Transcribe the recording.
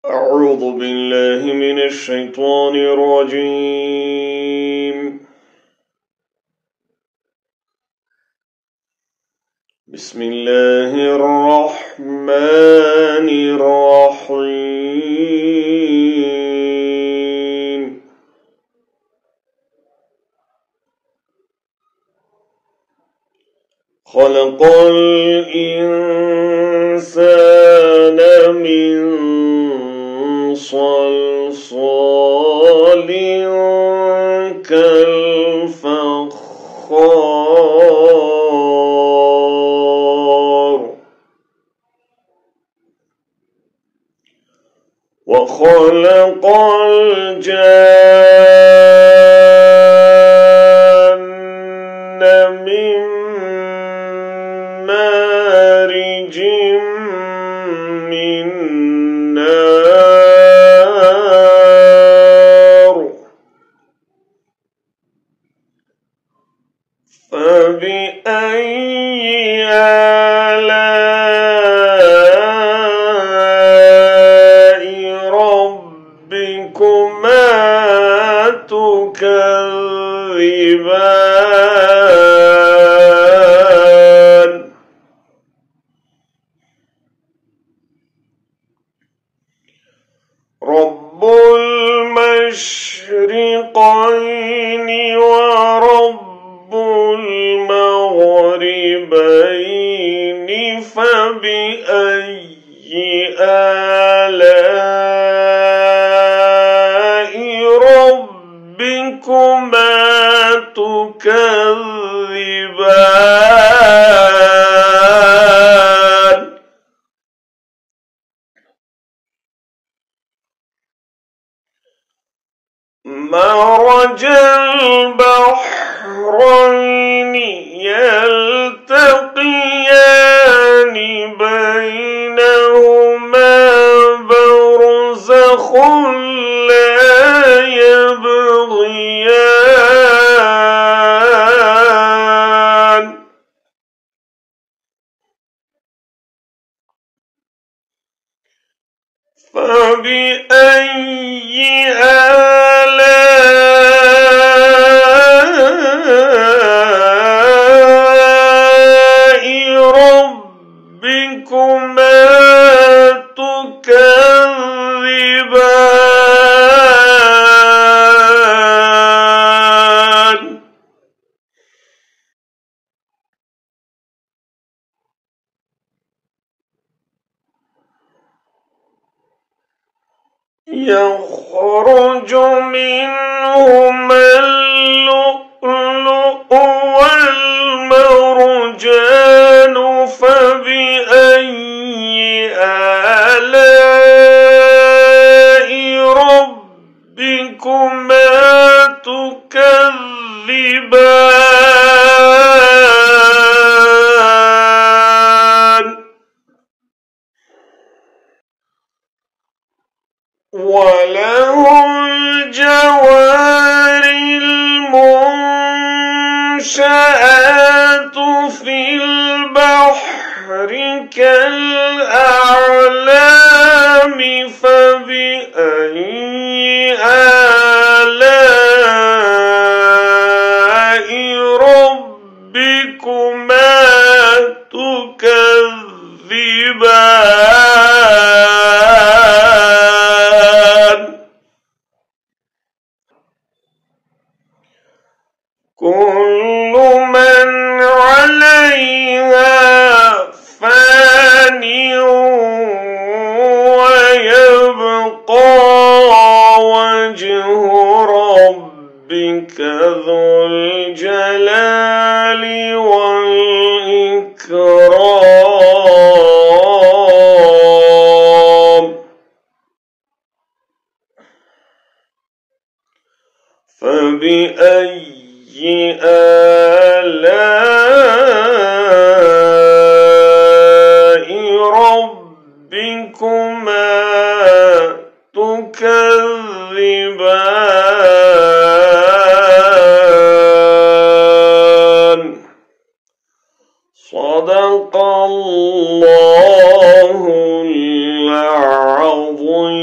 أعوذ بالله من الشيطان الرجيم. بسم الله الرحمن الرحيم. خلق الإنسان من صلصال كالفخار وخلق الجان من مارج من نار فبأي آلاء ربكما تكذبان رب المشرقين ورب المغربين فبأي آلاء ربكما تكذبان مرج البحرين يلتقيان بينهما برزخ لا يبغيان فبأي آلاء ربكما تكذبان يخرج منهما اللؤلؤ والمرجان فبأي آلاء ربكما تكذبان وله الجوار المنشآت في البحر كالأعلام فبأي آلاء ربكما تكذبان كل من عليها فان ويبقى وجه ربك ذو الجلال والإكرام فبأي آلاء ربكما تكذبان صدق الله العظيم.